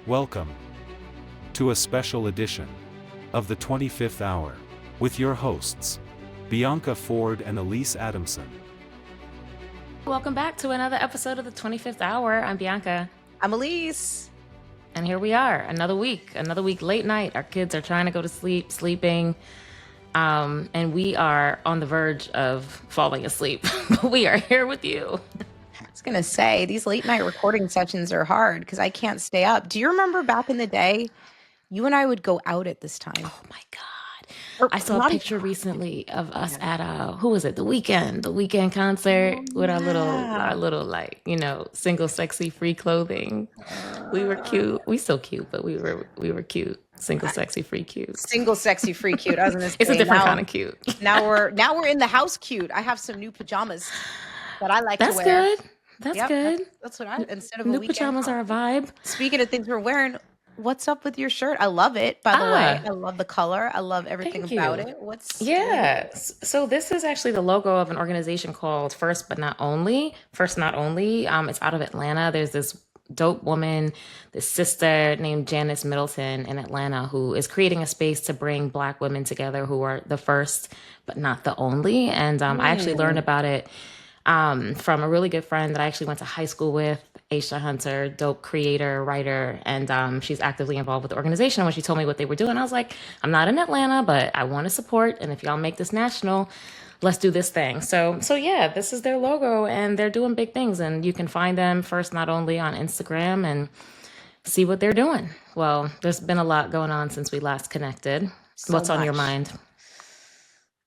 Welcome to a special edition of the 25th Hour with your hosts, Bianca Forde and Alyse Adamson. Welcome back to another episode of the 25th Hour. I'm Bianca. I'm Alyse. And here we are, another week late night. Our kids are trying to go to sleep, sleeping. And we are on the verge of falling asleep. But we are here with you. I was going to say, these late night recording sessions are hard because I can't stay up. Do you remember back in the day, you and I would go out at this time? Oh my God. I saw a picture recently of us at who was it? The weekend concert with our little like, single sexy free clothing. We were cute. We still cute, but we were cute. Single sexy free cute. Single sexy free cute. I was gonna say, it's a different kind of cute. Now we're in the house cute. I have some new pajamas that I like to wear. That's good. That's what I instead of new a weekend. Pajamas are a vibe. Speaking of things we're wearing, what's up with your shirt? I love it, by the way. I love the color. I love everything about it. So this is actually the logo of an organization called First Not Only. It's out of Atlanta. There's this dope woman, this sister named Janice Middleton in Atlanta, who is creating a space to bring Black women together who are the first, but not the only. And I actually learned about it from a really good friend that I actually went to high school with, Aisha Hunter, dope creator, writer, and she's actively involved with the organization. When she told me what they were doing, I was like, I'm not in Atlanta, but I want to support. And if y'all make this national, let's do this thing. So yeah, this is their logo and they're doing big things, and you can find them First Not Only on Instagram and see what they're doing. Well, there's been a lot going on since we last connected. What's on your mind?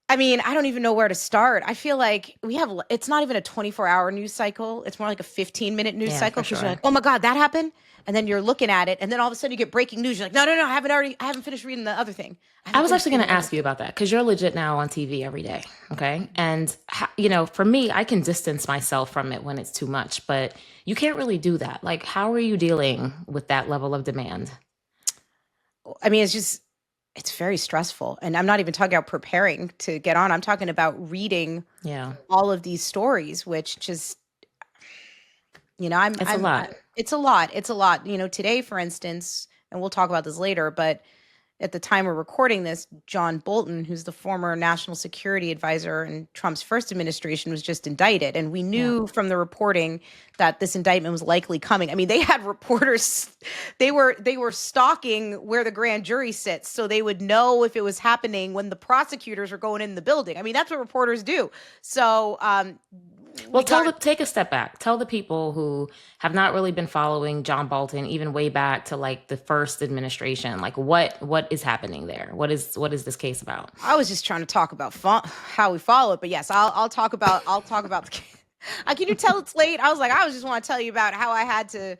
I mean, I don't even know where to start. I feel like it's not even a 24-hour news cycle. It's more like a 15-minute news cycle because you're like, oh my God, that happened. And then you're looking at it, and then all of a sudden you get breaking news. You're like, no, I haven't finished reading the other thing. I was actually going to ask you about that because you're legit now on TV every day. Okay. And, for me, I can distance myself from it when it's too much, but you can't really do that. Like, how are you dealing with that level of demand? I mean, it's very stressful. And I'm not even talking about preparing to get on. I'm talking about reading all of these stories, which just, it's a lot. It's a lot. Today, for instance, and we'll talk about this later, but at the time we're recording this, John Bolton, who's the former national security advisor in Trump's first administration, was just indicted. And we knew from the reporting that this indictment was likely coming. I mean, they had reporters, they were stalking where the grand jury sits so they would know if it was happening when the prosecutors were going in the building. I mean, that's what reporters do. So, take a step back. Tell the people who have not really been following John Bolton, even way back to like the first administration, like what is happening there? What is this case about? I was just trying to talk about how we follow it, but yes, I'll talk about the case. Can you tell it's late? I just want to tell you about how I had to,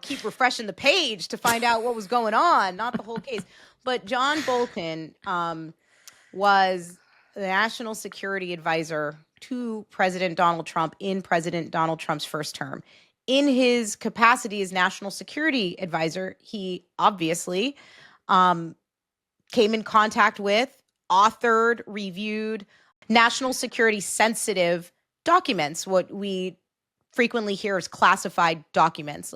keep refreshing the page to find out what was going on, not the whole case. But John Bolton was the national security advisor to President Donald Trump in President Donald Trump's first term. In his capacity as national security advisor, he obviously came in contact with, authored, reviewed national security sensitive documents, what we frequently hear as classified documents.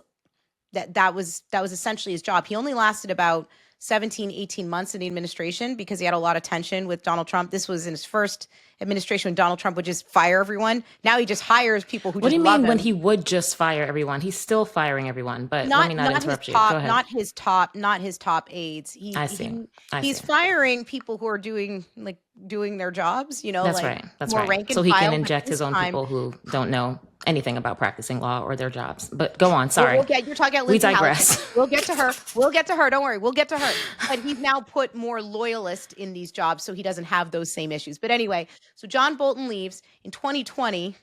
That was essentially his job. He only lasted about 17, 18 months in the administration because he had a lot of tension with Donald Trump. This was in his first administration when Donald Trump would just fire everyone. Now he just hires people who just love him. What do you mean when he would just fire everyone? He's still firing everyone, but let me not interrupt you. Go ahead. Not his top aides. I see. He's firing people who are doing their jobs, That's right. Rank and so he file can inject his own people who don't know anything about practicing law or their jobs. But go on. Sorry. You're talking about we digress. We'll get to her. Don't worry. We'll get to her. But he's now put more loyalists in these jobs so he doesn't have those same issues. But anyway, so John Bolton leaves in 2020.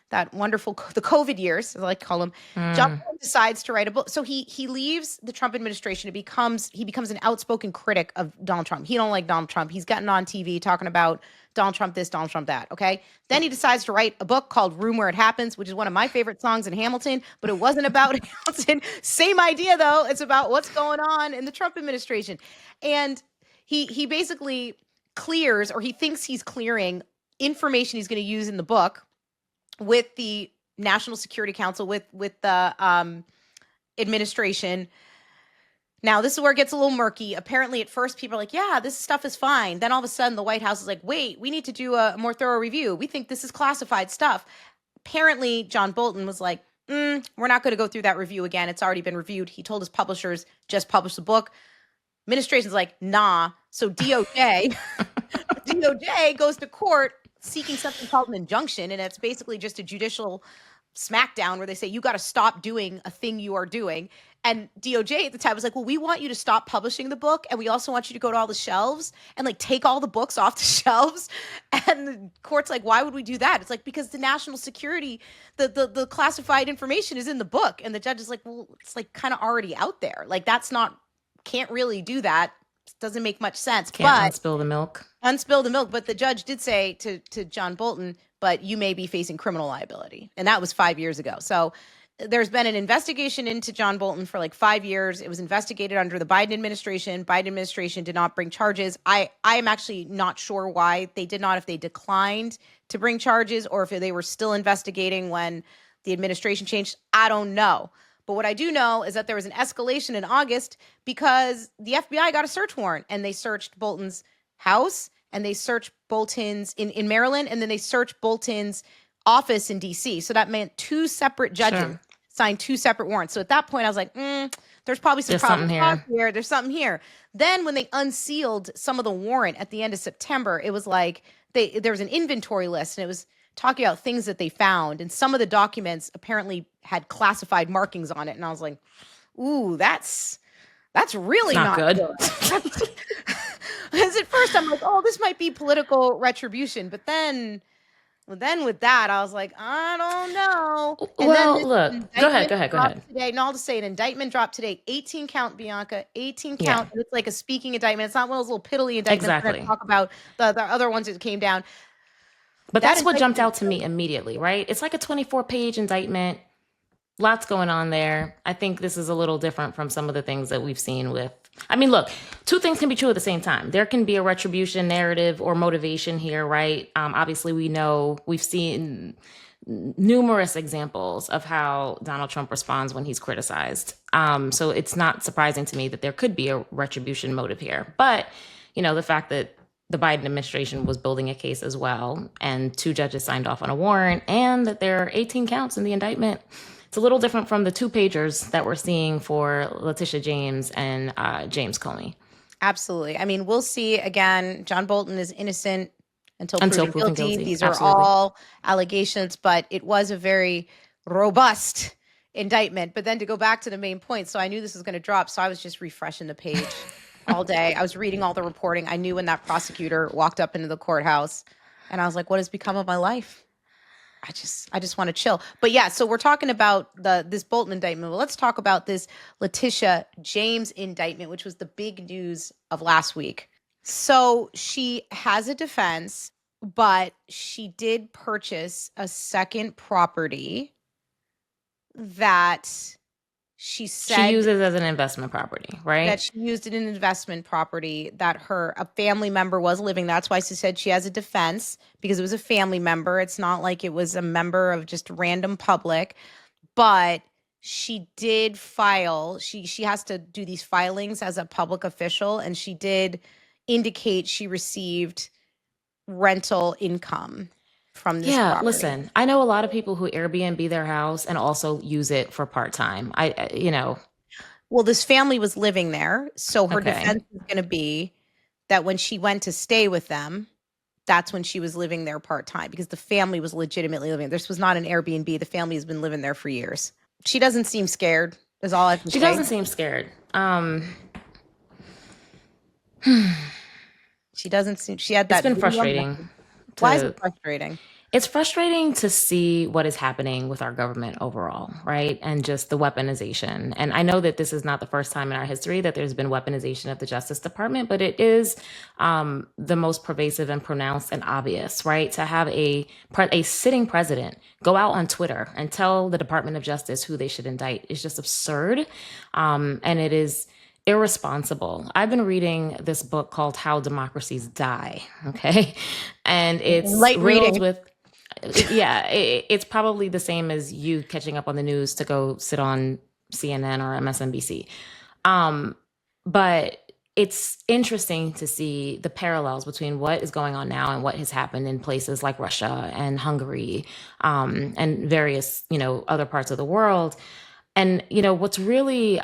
That wonderful, the COVID years, as I like to call them. John Bolton decides to write a book. So he leaves the Trump administration. He becomes an outspoken critic of Donald Trump. He don't like Donald Trump. He's gotten on TV talking about Donald Trump this, Donald Trump that, okay? Then he decides to write a book called Room Where It Happens, which is one of my favorite songs in Hamilton, but it wasn't about Hamilton. Same idea, though. It's about what's going on in the Trump administration. And he basically clears, or he thinks he's clearing, information he's going to use in the book with the National Security Council, with the administration, Now, this is where it gets a little murky. Apparently, at first, people are like, yeah, this stuff is fine. Then all of a sudden, the White House is like, wait, we need to do a more thorough review. We think this is classified stuff. Apparently, John Bolton was like, we're not going to go through that review again. It's already been reviewed. He told his publishers, just publish the book. Administration's like, nah. So DOJ goes to court seeking something called an injunction. And it's basically just a judicial smackdown where they say, you got to stop doing a thing you are doing. And DOJ at the time was like, well, we want you to stop publishing the book. And we also want you to go to all the shelves and like take all the books off the shelves. And the court's like, why would we do that? It's like, because the national security, the classified information is in the book. And the judge is like, well, it's like kind of already out there. Like can't really do that. Doesn't make much sense. Can't unspill the milk. Unspill the milk. But the judge did say to John Bolton, but you may be facing criminal liability. And that was 5 years ago. So there's been an investigation into John Bolton for like 5 years. It was investigated under the Biden administration. Biden administration did not bring charges. I am actually not sure why they did not, if they declined to bring charges or if they were still investigating when the administration changed. I don't know. But what I do know is that there was an escalation in August because the FBI got a search warrant and they searched Bolton's house and they searched Bolton's in Maryland, and then they searched Bolton's office in DC. So that meant two separate judges signed two separate warrants. So at that point, I was like, there's probably some problems here. There's something here. Then when they unsealed some of the warrant at the end of September, it was like there was an inventory list, and it was talking about things that they found. And some of the documents apparently had classified markings on it. And I was like, ooh, that's really not good. Because at first I'm like, oh, this might be political retribution. But then with that, I was like, I don't know. And well, look, go ahead. Today, no, I'll just say an indictment dropped today. 18 count, Bianca, 18 count. Yeah. It's like a speaking indictment. It's not one of those little piddly indictments. Exactly. That talk about the other ones that came down. But that's what jumped out to me immediately, right? It's like a 24-page indictment. Lots going on there. I think this is a little different from some of the things that we've seen with. I mean, look, two things can be true at the same time. There can be a retribution narrative or motivation here, right? Obviously, we've seen numerous examples of how Donald Trump responds when he's criticized. So it's not surprising to me that there could be a retribution motive here. But, the fact that the Biden administration was building a case as well, and two judges signed off on a warrant, and that there are 18 counts in the indictment. It's a little different from the 2-pagers that we're seeing for Letitia James and James Comey. Absolutely. I mean, we'll see. Again, John Bolton is innocent until proven guilty. These are all allegations, but it was a very robust indictment. But then to go back to the main point, so I knew this was going to drop, so I was just refreshing the page all day. I was reading all the reporting. I knew when that prosecutor walked up into the courthouse, and I was like, what has become of my life? I just want to chill. But yeah, so we're talking about this Bolton indictment. Well, let's talk about this Letitia James indictment, which was the big news of last week. So she has a defense, but she did purchase a second property that she said she uses as an investment property, right? That she used it in an investment property that a family member was living. That's why she said she has a defense, because it was a family member. It's not like it was a member of just random public. But she did file. She has to do these filings as a public official, and she did indicate she received rental income from this property. Listen, I know a lot of people who Airbnb their house and also use it for part-time. Well, this family was living there, so her defense is going to be that when she went to stay with them, that's when she was living there part-time, because the family was legitimately living. This was not an Airbnb. The family has been living there for years. She doesn't seem scared, is all I can say. She doesn't seem scared. She doesn't seem. She had that. It's been frustrating. Why is it frustrating? It's frustrating to see what is happening with our government overall, right? And just the weaponization. And I know that this is not the first time in our history that there's been weaponization of the Justice Department, but it is the most pervasive and pronounced and obvious, right? To have a sitting president go out on Twitter and tell the Department of Justice who they should indict is just absurd. And it is irresponsible. I've been reading this book called How Democracies Die, okay? And it's riddled with, it's probably the same as you catching up on the news to go sit on CNN or MSNBC. But it's interesting to see the parallels between what is going on now and what has happened in places like Russia and Hungary, and various, other parts of the world. And, what's really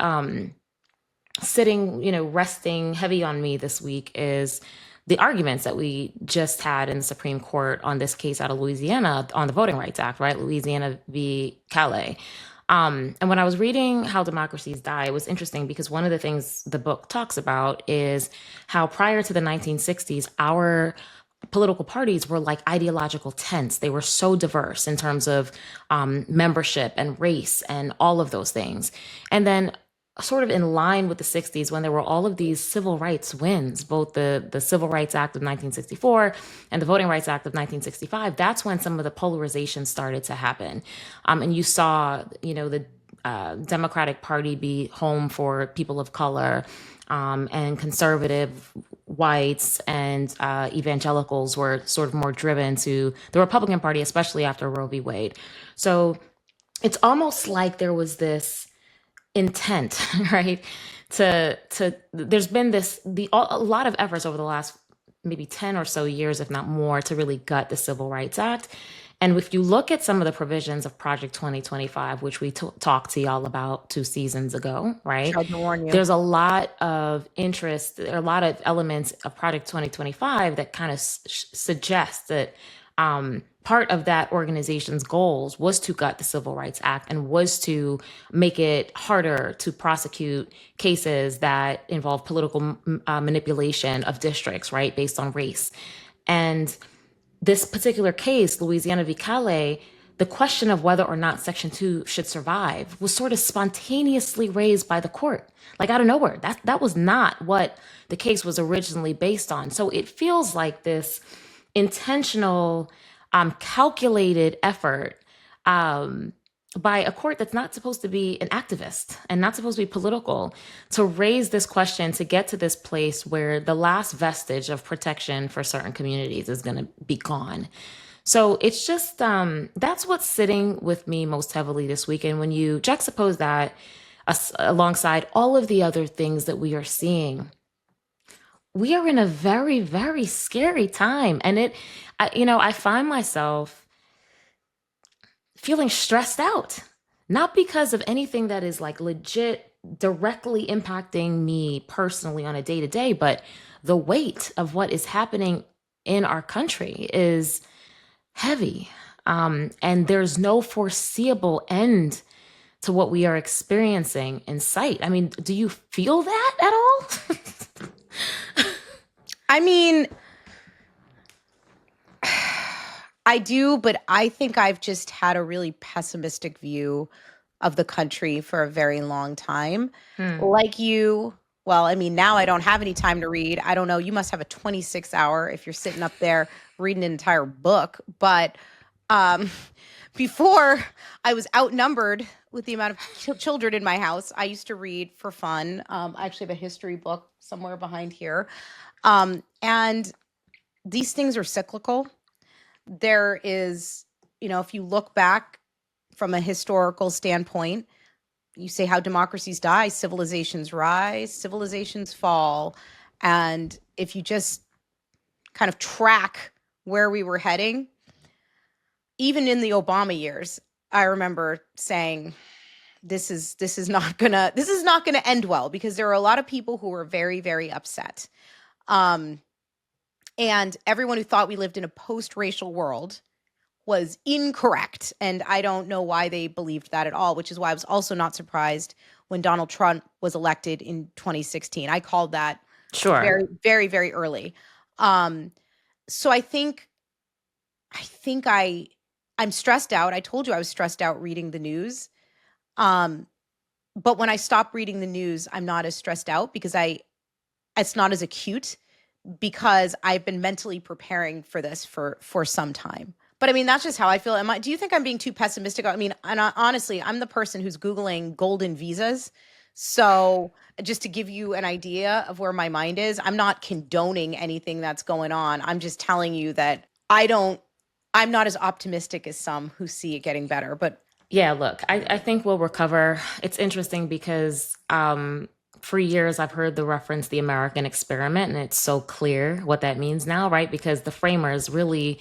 resting heavy on me this week is the arguments that we just had in the Supreme Court on this case out of Louisiana on the Voting Rights Act, right? Louisiana v. Calais. And when I was reading How Democracies Die, it was interesting because one of the things the book talks about is how prior to the 1960s, our political parties were like ideological tents. They were so diverse in terms of membership and race and all of those things. And then sort of in line with the 60s when there were all of these civil rights wins, both the Civil Rights Act of 1964 and the Voting Rights Act of 1965, that's when some of the polarization started to happen. And you saw, the Democratic Party be home for people of color, and conservative whites and evangelicals were sort of more driven to the Republican Party, especially after Roe v. Wade. So it's almost like there was this intent, right? There's been a lot of efforts over the last maybe 10 or so years, if not more, to really gut the Civil Rights Act. And if you look at some of the provisions of Project 2025, which we talked to y'all about 2 seasons ago, right? Tried to warn you. There's a lot of interest, there are a lot of elements of Project 2025 that kind of suggest that part of that organization's goals was to gut the Civil Rights Act and was to make it harder to prosecute cases that involve political manipulation of districts, right, based on race. And this particular case, Louisiana v. Calais, the question of whether or not Section 2 should survive was sort of spontaneously raised by the court, like out of nowhere. That was not what the case was originally based on. So it feels like this intentional, calculated effort by a court that's not supposed to be an activist and not supposed to be political to raise this question to get to this place where the last vestige of protection for certain communities is going to be gone. So it's just, that's what's sitting with me most heavily this week. And when you juxtapose that alongside all of the other things that we are seeing, we are in a very, very scary time. And I find myself feeling stressed out, not because of anything that is like legit directly impacting me personally on a day to day, but the weight of what is happening in our country is heavy. And there's no foreseeable end to what we are experiencing in sight. I mean, do you feel that at all? I mean, I do, but I think I've just had a really pessimistic view of the country for a very long time. Like you, well, I mean, now I don't have any time to read. I don't know. You must have a 26-hour if you're sitting up there reading an entire book. But before I was outnumbered with the amount of children in my house, I used to read for fun. I actually have a history book somewhere behind here. And these things are cyclical. There is, if you look back from a historical standpoint, you say how democracies die, civilizations rise, civilizations fall. And if you just kind of track where we were heading, even in the Obama years, I remember saying, this is not gonna end well, because there are a lot of people who were very, very upset. And everyone who thought we lived in a post-racial world was incorrect. And I don't know why they believed that at all, which is why I was also not surprised when Donald Trump was elected in 2016. I called that very, very, very early. So I think I'm stressed out. I told you I was stressed out reading the news. But when I stop reading the news, I'm not as stressed out because it's not as acute, because I've been mentally preparing for this for some time. But I mean, that's just how I feel. Do you think I'm being too pessimistic? I mean, and honestly, I'm the person who's Googling golden visas. So just to give you an idea of where my mind is, I'm not condoning anything that's going on. I'm just telling you that I'm not as optimistic as some who see it getting better. But yeah, look, I think we'll recover. It's interesting because for years, I've heard the reference the American experiment, and it's so clear what that means now, right? Because the framers really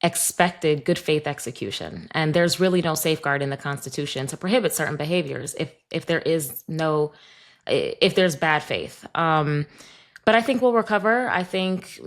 expected good faith execution, and there's really no safeguard in the Constitution to prohibit certain behaviors if there is no if there's bad faith. But I think we'll recover. I think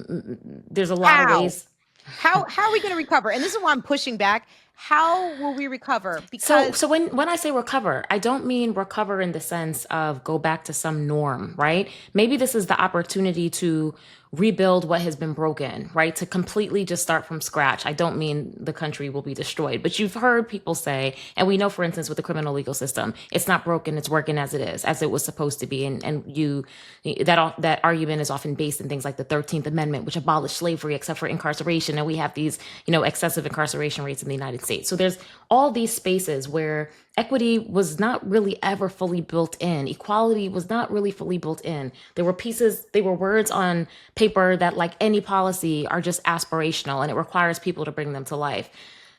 there's a lot of How? ways. How are we going to recover? And this is why I'm pushing back. How will we recover? So, Because so when I say recover, I don't mean recover in the sense of go back to some norm, right? Maybe this is the opportunity to rebuild what has been broken, right? To completely just start from scratch. I don't mean the country will be destroyed, but you've heard people say, and we know, for instance, with the criminal legal system, it's not broken, it's working as it is, as it was supposed to be. That argument is often based in things like the 13th Amendment, which abolished slavery except for incarceration. And we have these, excessive incarceration rates in the United States. So there's all these spaces where equity was not really ever fully built in. Equality was not really fully built in. There were words on paper that, like any policy, are just aspirational, and it requires people to bring them to life.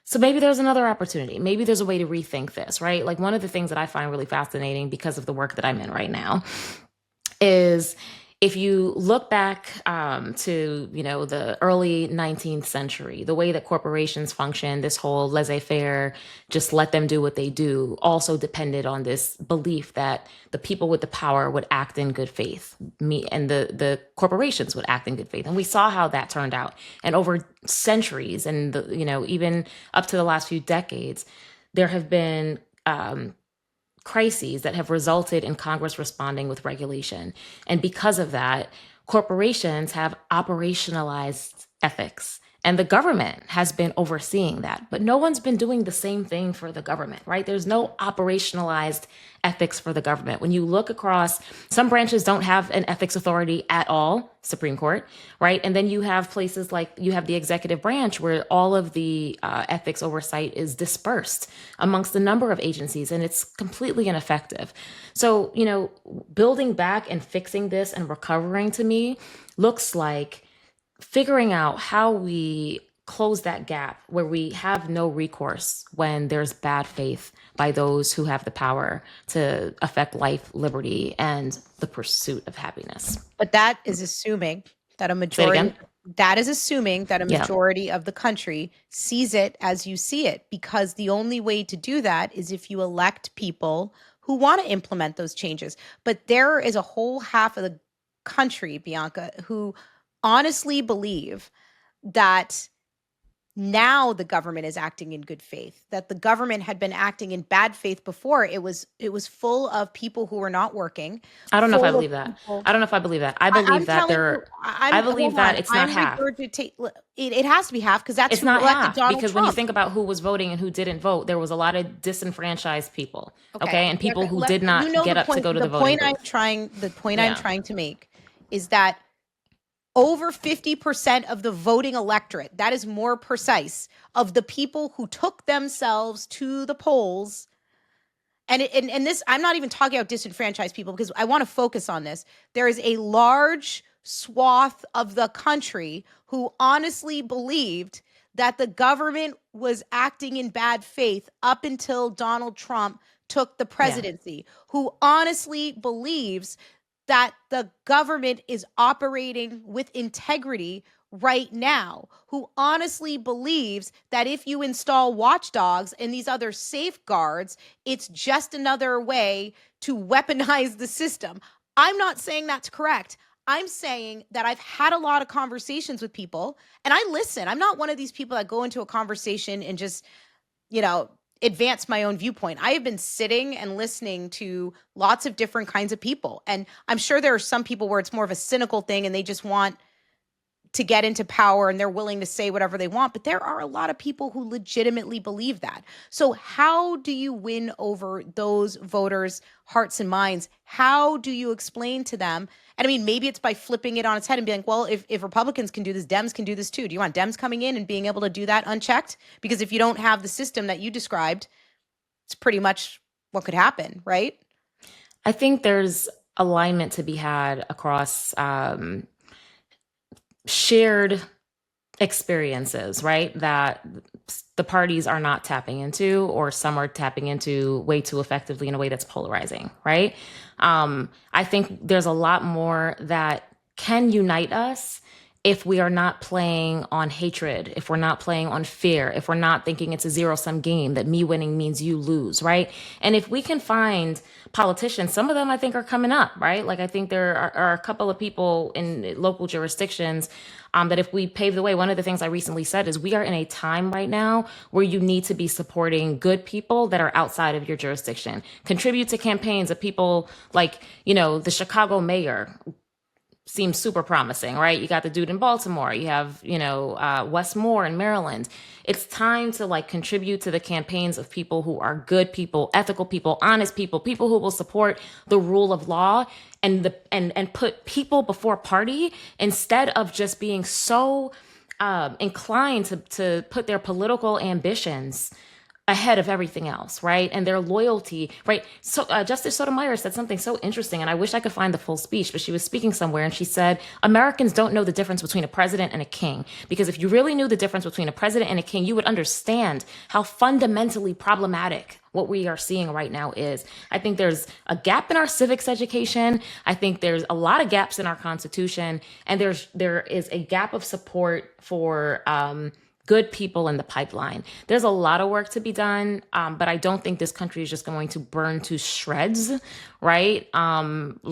So maybe there's another opportunity. Maybe there's a way to rethink this, right? Like, one of the things that I find really fascinating because of the work that I'm in right now is, if you look back to the early 19th century, the way that corporations function, this whole laissez-faire, just let them do what they do, also depended on this belief that the people with the power would act in good faith, and the corporations would act in good faith. And we saw how that turned out. And over centuries, and even up to the last few decades, there have been crises that have resulted in Congress responding with regulation. And because of that, corporations have operationalized ethics. And the government has been overseeing that. But no one's been doing the same thing for the government, right? There's no operationalized ethics for the government. When you look across, some branches don't have an ethics authority at all, Supreme Court, right? And then you have places like, you have the executive branch, where all of the ethics oversight is dispersed amongst a number of agencies, and it's completely ineffective. So, building back and fixing this and recovering, to me, looks like figuring out how we close that gap where we have no recourse when there's bad faith by those who have the power to affect life, liberty, and the pursuit of happiness. But that is assuming that a Say it majority again. that is assuming that a Yeah. majority of the country sees it as you see it, because the only way to do that is if you elect people who want to implement those changes. But there is a whole half of the country, Bianca, who honestly believe that now the government is acting in good faith, that the government had been acting in bad faith before. It was full of people who were not working. I don't know if I Full of believe that. people. I don't know if I believe that. I I'm believe that telling there. you, I'm I believe hold that on. it's not I'm half. it has to be half, because that's It's who not elected half, Donald because when you Trump. think about who was voting and who didn't vote, there was a lot of disenfranchised people. Okay, and people Bianca, who did not get the up to point. go to The the voting point I'm booth. I'm Yeah. trying to make is that over 50% of the voting electorate, that is more precise, of the people who took themselves to the polls. And this, I'm not even talking about disenfranchised people, because I want to focus on this. There is a large swath of the country who honestly believed that the government was acting in bad faith up until Donald Trump took the Yeah. presidency, who honestly believes that the government is operating with integrity right now, who honestly believes that if you install watchdogs and these other safeguards, it's just another way to weaponize the system. I'm not saying that's correct. I'm saying that I've had a lot of conversations with people, and I listen. I'm not one of these people that go into a conversation and just, advance my own viewpoint. I have been sitting and listening to lots of different kinds of people. And I'm sure there are some people where it's more of a cynical thing and they just want to get into power and they're willing to say whatever they want. But there are a lot of people who legitimately believe that. So how do you win over those voters' hearts and minds? How do you explain to them? And I mean, maybe it's by flipping it on its head and being like, well, if Republicans can do this, Dems can do this too. Do you want Dems coming in and being able to do that unchecked? Because if you don't have the system that you described, it's pretty much what could happen, right? I think there's alignment to be had across shared experiences, right? That the parties are not tapping into, or some are tapping into way too effectively in a way that's polarizing, right? I think there's a lot more that can unite us if we are not playing on hatred, if we're not playing on fear, if we're not thinking it's a zero sum game that me winning means you lose, right? And if we can find politicians, some of them I think are coming up, right? Like I think there are a couple of people in local jurisdictions that if we pave the way, one of the things I recently said is we are in a time right now where you need to be supporting good people that are outside of your jurisdiction. Contribute to campaigns of people like, the Chicago mayor seems super promising, right? You got the dude in Baltimore. You have, Wes Moore in Maryland. It's time to contribute to the campaigns of people who are good people, ethical people, honest people, people who will support the rule of law and put people before party instead of just being so inclined to put their political ambitions ahead of everything else, right? And their loyalty, right? So Justice Sotomayor said something so interesting, and I wish I could find the full speech, but she was speaking somewhere and she said, Americans don't know the difference between a president and a king. Because if you really knew the difference between a president and a king, you would understand how fundamentally problematic what we are seeing right now is. I think there's a gap in our civics education. I think there's a lot of gaps in our Constitution, and there is a gap of support for good people in the pipeline. There's a lot of work to be done, but I don't think this country is just going to burn to shreds, right?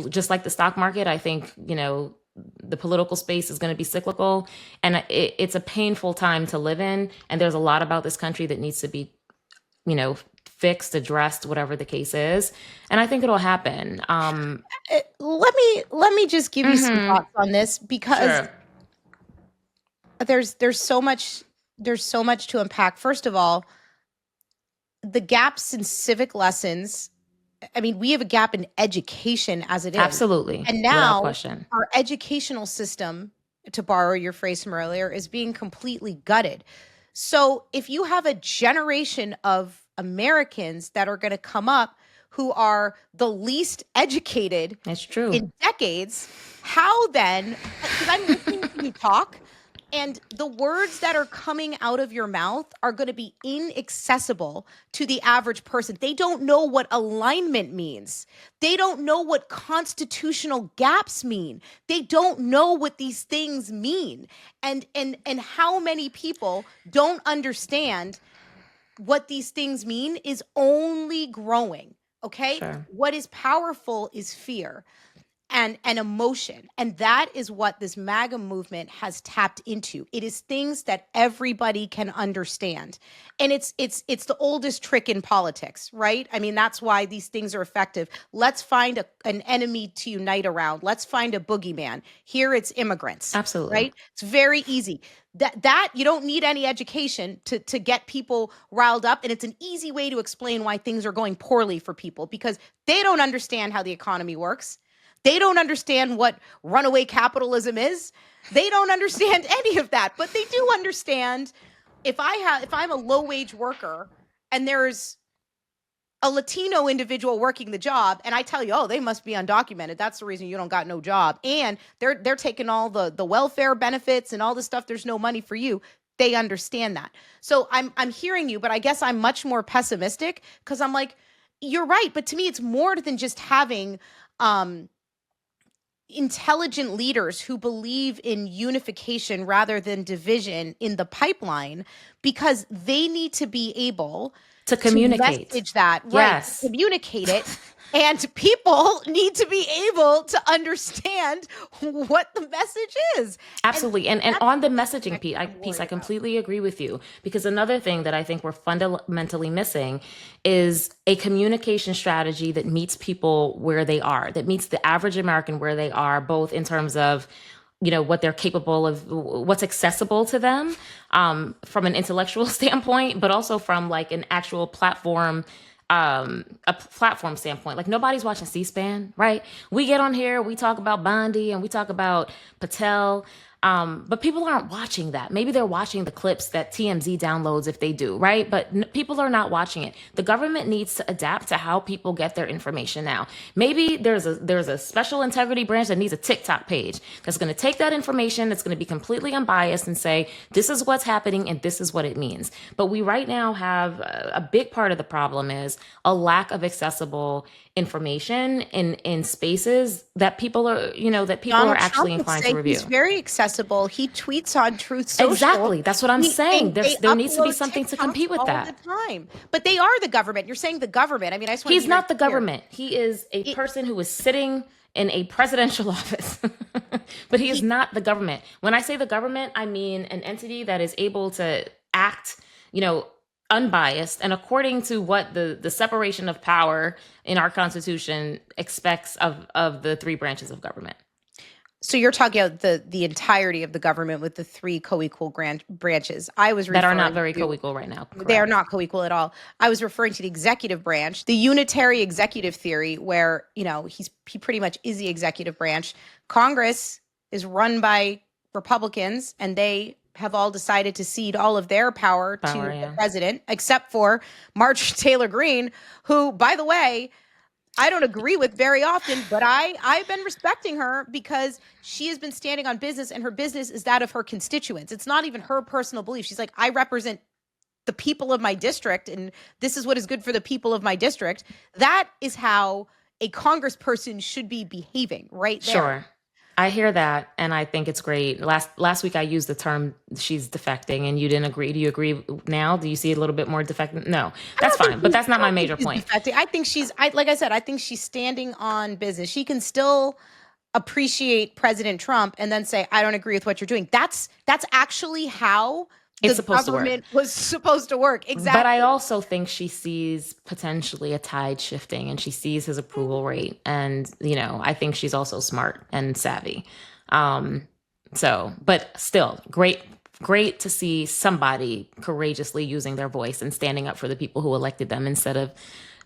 Just like the stock market, I think, the political space is going to be cyclical, and it's a painful time to live in. And there's a lot about this country that needs to be, fixed, addressed, whatever the case is. And I think it'll happen. Let me just give you some thoughts on this, because there's so much to unpack. First of all, the gaps in civic lessons. I mean, we have a gap in education as it is. Absolutely. And now our educational system, to borrow your phrase from earlier, is being completely gutted. So if you have a generation of Americans that are going to come up who are the least educated That's true. in decades, how then, because I'm listening to you talk, and the words that are coming out of your mouth are going to be inaccessible to the average person. They don't know what alignment means. They don't know what constitutional gaps mean. They don't know what these things mean. And how many people don't understand what these things mean is only growing, okay? Sure. What is powerful is fear and emotion. And that is what this MAGA movement has tapped into. It is things that everybody can understand. And it's the oldest trick in politics, right? I mean, that's why these things are effective. Let's find an enemy to unite around. Let's find a boogeyman. Here it's immigrants. Absolutely. Right? It's very easy. That you don't need any education to get people riled up. And it's an easy way to explain why things are going poorly for people, because they don't understand how the economy works. They don't understand what runaway capitalism is. They don't understand any of that, but they do understand if I'm a low-wage worker and there's a Latino individual working the job, and I tell you, oh, they must be undocumented. That's the reason you don't got no job. And they're taking all the welfare benefits and all this stuff. There's no money for you. They understand that. So I'm hearing you, but I guess I'm much more pessimistic, because I'm like, you're right. But to me, it's more than just having intelligent leaders who believe in unification rather than division in the pipeline, because they need to be able to communicate. To message that, yes. Right? Communicate it. And people need to be able to understand what the message is. Absolutely. And on the messaging piece, I completely agree with you. Because another thing that I think we're fundamentally missing is a communication strategy that meets people where they are, that meets the average American where they are, both in terms of what they're capable of, what's accessible to them from an intellectual standpoint, but also from an actual platform, a platform standpoint. Like, nobody's watching C-SPAN, right? We get on here, we talk about Bondi and we talk about Patel. But people aren't watching that. Maybe they're watching the clips that TMZ downloads if they do, right? But people are not watching it. The government needs to adapt to how people get their information now. Maybe there's a special integrity branch that needs a TikTok page that's going to take that information, that's going to be completely unbiased and say, this is what's happening and this is what it means. But we right now have a big part of the problem is a lack of accessible information in spaces that people are, that people Donald are actually Trump would inclined say to review. He's very accessible. He tweets on Truth Social. Exactly. That's what I'm saying. They There needs to be upload something to TikToks compete with all that. the time. But they are the government. You're saying the government. I mean, I just want He's to be not the very clear. government. He is a person who is sitting in a presidential office, but he is not the government. When I say the government, I mean an entity that is able to act, unbiased and according to what the separation of power in our Constitution expects of the three branches of government. So you're talking about the entirety of the government with the three co-equal branches. I was That are not referring very to- co-equal right now. They are correct. not co-equal at all. I was referring to the executive branch, the unitary executive theory, where he pretty much is the executive branch. Congress is run by Republicans, and they have all decided to cede all of their power to yeah. the president, except for Marjorie Taylor Greene, who, by the way, I don't agree with very often, but I've been respecting her because she has been standing on business, and her business is that of her constituents. It's not even her personal belief. She's like, I represent the people of my district, and this is what is good for the people of my district. That is how a congressperson should be behaving, right there. Sure. I hear that, and I think it's great. Last week I used the term she's defecting, and you didn't agree. Do you agree now? Do you see a little bit more defecting? No, that's fine, but that's not my major point. I think like I said, I think she's standing on business. She can still appreciate President Trump and then say, I don't agree with what you're doing. That's actually how It's the supposed to work. government was supposed to work. Exactly. But I also think she sees potentially a tide shifting, and she sees his approval rate. And, I think she's also smart and savvy. But still, great to see somebody courageously using their voice and standing up for the people who elected them instead of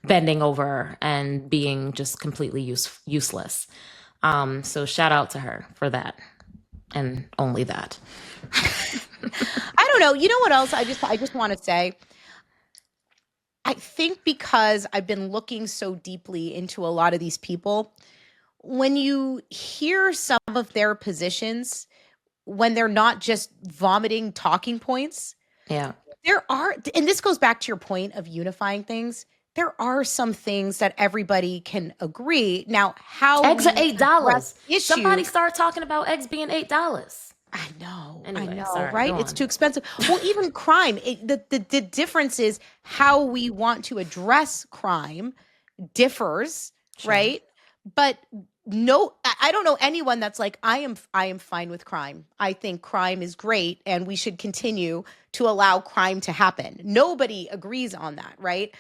bending over and being just completely useless. So shout out to her for that, and only that. I don't know. You know what else? I just want to say, I think because I've been looking so deeply into a lot of these people, when you hear some of their positions, when they're not just vomiting talking points, Yeah. there are, and this goes back to your point of unifying things, there are some things that everybody can agree. Now, how Eggs are we $8. address issues- Somebody start talking about eggs being $8. I know, Anyway, sorry, right? go It's on. too expensive. Well, even crime, the difference is how we want to address crime differs, Sure. right? But no, I don't know anyone that's like, I am fine with crime. I think crime is great, and we should continue to allow crime to happen. Nobody agrees on that, right?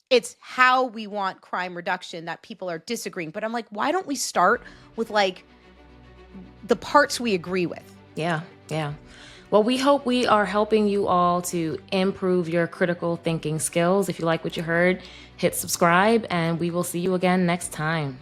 It's how we want crime reduction that people are disagreeing. But I'm like, why don't we start with like the parts we agree with? Yeah. Well, we hope we are helping you all to improve your critical thinking skills. If you like what you heard, hit subscribe, and we will see you again next time.